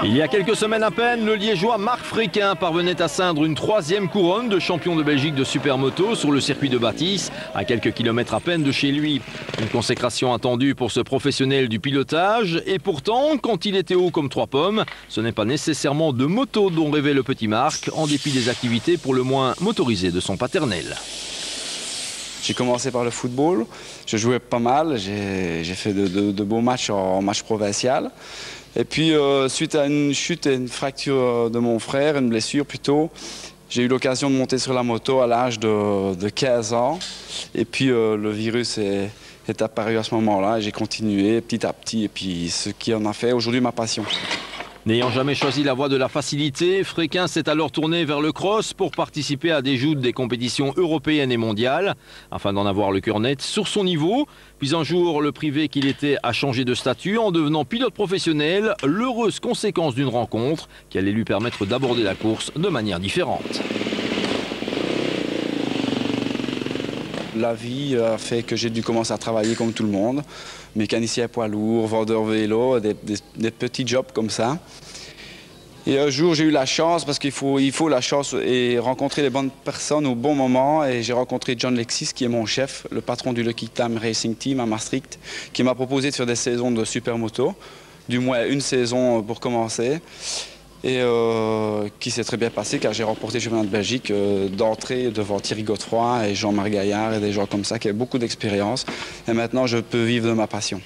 Il y a quelques semaines à peine, le Liégeois Marc Fréquin parvenait à ceindre une 3e couronne de champion de Belgique de supermoto sur le circuit de Batis, à quelques kilomètres à peine de chez lui. Une consécration attendue pour ce professionnel du pilotage. Et pourtant, quand il était haut comme 3 pommes, ce n'est pas nécessairement de moto dont rêvait le petit Marc, en dépit des activités pour le moins motorisées de son paternel. J'ai commencé par le football, je jouais pas mal, j'ai fait de beaux matchs en match provincial. Et puis, suite à une chute et une fracture de mon frère, une blessure plutôt, j'ai eu l'occasion de monter sur la moto à l'âge de 15 ans. Et puis, le virus est apparu à ce moment-là et j'ai continué petit à petit. Et puis, ce qui en a fait aujourd'hui ma passion. N'ayant jamais choisi la voie de la facilité, Fréquin s'est alors tourné vers le cross pour participer à des joutes des compétitions européennes et mondiales, afin d'en avoir le cœur net sur son niveau. Puis un jour, le privé qu'il était a changé de statut en devenant pilote professionnel, l'heureuse conséquence d'une rencontre qui allait lui permettre d'aborder la course de manière différente. La vie a fait que j'ai dû commencer à travailler comme tout le monde. Mécanicien poids lourd, vendeur vélo, des petits jobs comme ça. Et un jour, j'ai eu la chance, parce qu'il faut la chance et rencontrer les bonnes personnes au bon moment. Et j'ai rencontré John Lexis, qui est mon chef, le patron du Lucky Time Racing Team à Maastricht, qui m'a proposé de faire des saisons de supermoto, du moins une saison pour commencer. Et qui s'est très bien passé car j'ai remporté le championnat de Belgique d'entrée devant Thierry Godefroy et Jean-Marc Gaillard et des gens comme ça qui avaient beaucoup d'expérience. Et maintenant, je peux vivre de ma passion.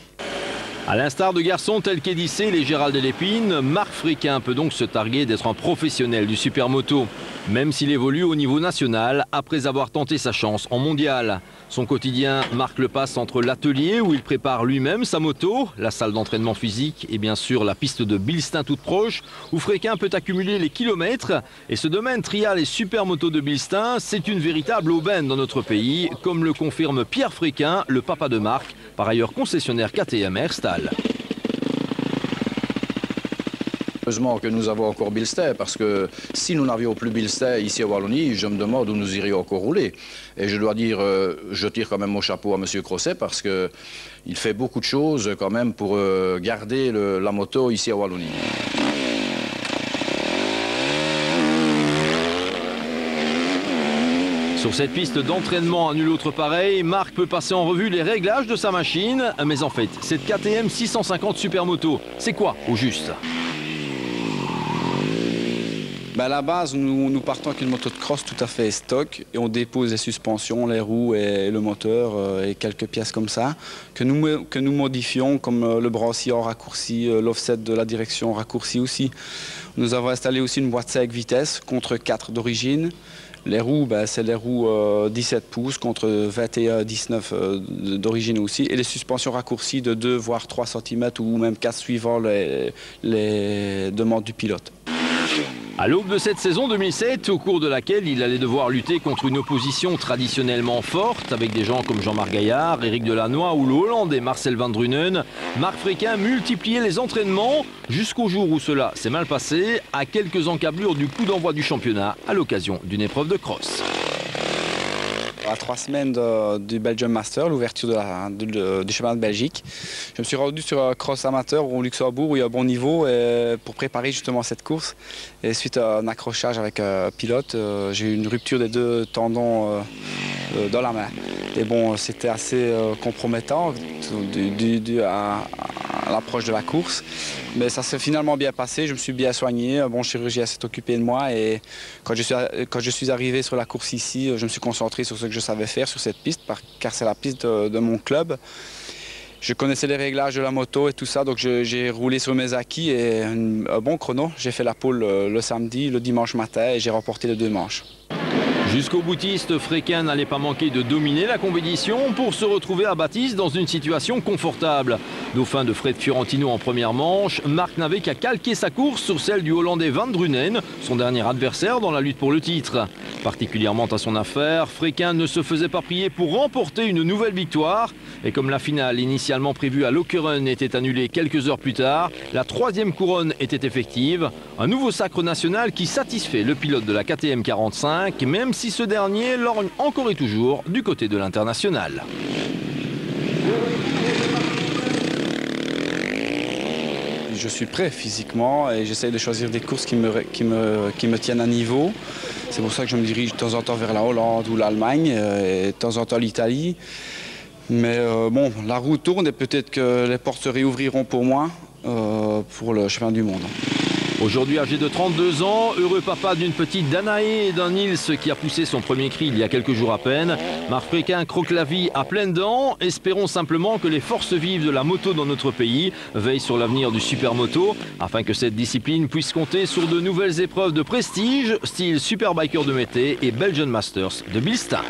À l'instar de garçons tels qu'Eddie Seyle et Gérald Delépine, Marc Fréquin peut donc se targuer d'être un professionnel du supermoto, même s'il évolue au niveau national après avoir tenté sa chance en mondial. Son quotidien marque le pas entre l'atelier où il prépare lui-même sa moto, la salle d'entraînement physique et bien sûr la piste de Bilstein toute proche, où Fréquin peut accumuler les kilomètres. Et ce domaine trial et supermoto de Bilstein, c'est une véritable aubaine dans notre pays, comme le confirme Pierre Fréquin, le papa de Marc, par ailleurs concessionnaire KTM Herstal. Heureusement que nous avons encore Bilstein, parce que si nous n'avions plus Bilstein ici à Wallonie, je me demande où nous irions encore rouler. Et je dois dire, je tire quand même mon chapeau à M. Crosset, parce qu'il fait beaucoup de choses quand même pour garder la moto ici à Wallonie. Sur cette piste d'entraînement à nul autre pareil, Marc peut passer en revue les réglages de sa machine. Mais en fait, cette KTM 650 Supermoto, c'est quoi au juste? À la base, nous partons avec une moto de cross tout à fait stock et on dépose les suspensions, les roues et le moteur et quelques pièces comme ça que nous modifions, comme le brassier en raccourci, l'offset de la direction raccourci aussi. Nous avons installé aussi une boîte 5 vitesses contre 4 d'origine. Les roues, c'est les roues 17 pouces contre 21-19 d'origine aussi. Et les suspensions raccourcies de 2 voire 3 cm ou même 4 suivant les demandes du pilote. À l'aube de cette saison 2007, au cours de laquelle il allait devoir lutter contre une opposition traditionnellement forte, avec des gens comme Jean-Marc Gaillard, Éric Delannoy ou le Hollandais Marcel Van Drunen, Marc Fréquin multipliait les entraînements jusqu'au jour où cela s'est mal passé, à quelques encablures du coup d'envoi du championnat à l'occasion d'une épreuve de cross. À 3 semaines du Belgium Master, l'ouverture du championnat de Belgique, je me suis rendu sur un cross amateur au Luxembourg où il y a un bon niveau pour préparer justement cette course. Et suite à un accrochage avec un pilote, j'ai eu une rupture des 2 tendons dans la main. Et bon, c'était assez compromettant dû à l'approche de la course. Mais ça s'est finalement bien passé, je me suis bien soigné, un bon chirurgien s'est occupé de moi et quand je suis arrivé sur la course ici, je me suis concentré sur ce que je savais faire sur cette piste, car c'est la piste de mon club. Je connaissais les réglages de la moto et tout ça, donc j'ai roulé sur mes acquis et un bon chrono. J'ai fait la pole le samedi, le dimanche matin et j'ai remporté les 2 manches. Jusqu'au boutiste, Fréquin n'allait pas manquer de dominer la compétition pour se retrouver à Batis dans une situation confortable. Dauphin de Fred Fiorentino en première manche, Marc n'avait qu'à calquer sa course sur celle du Hollandais Van Drunen, son dernier adversaire dans la lutte pour le titre. Particulièrement à son affaire, Fréquin ne se faisait pas prier pour remporter une nouvelle victoire. Et comme la finale initialement prévue à Lokeren était annulée quelques heures plus tard, la 3e couronne était effective. Un nouveau sacre national qui satisfait le pilote de la KTM 45, même si ce dernier lorgne encore et toujours du côté de l'international. je suis prêt physiquement et j'essaie de choisir des courses qui me tiennent à niveau. C'est pour ça que je me dirige de temps en temps vers la Hollande ou l'Allemagne et de temps en temps l'Italie. Mais bon, la roue tourne et peut-être que les portes se réouvriront pour moi pour le championnat du monde. Aujourd'hui âgé de 32 ans, heureux papa d'une petite Danae et d'un Nils qui a poussé son premier cri il y a quelques jours à peine, Marc Fréquin croque la vie à pleines dents. Espérons simplement que les forces vives de la moto dans notre pays veillent sur l'avenir du supermoto afin que cette discipline puisse compter sur de nouvelles épreuves de prestige, style Superbiker de Mété et Belgian Masters de Bilstein.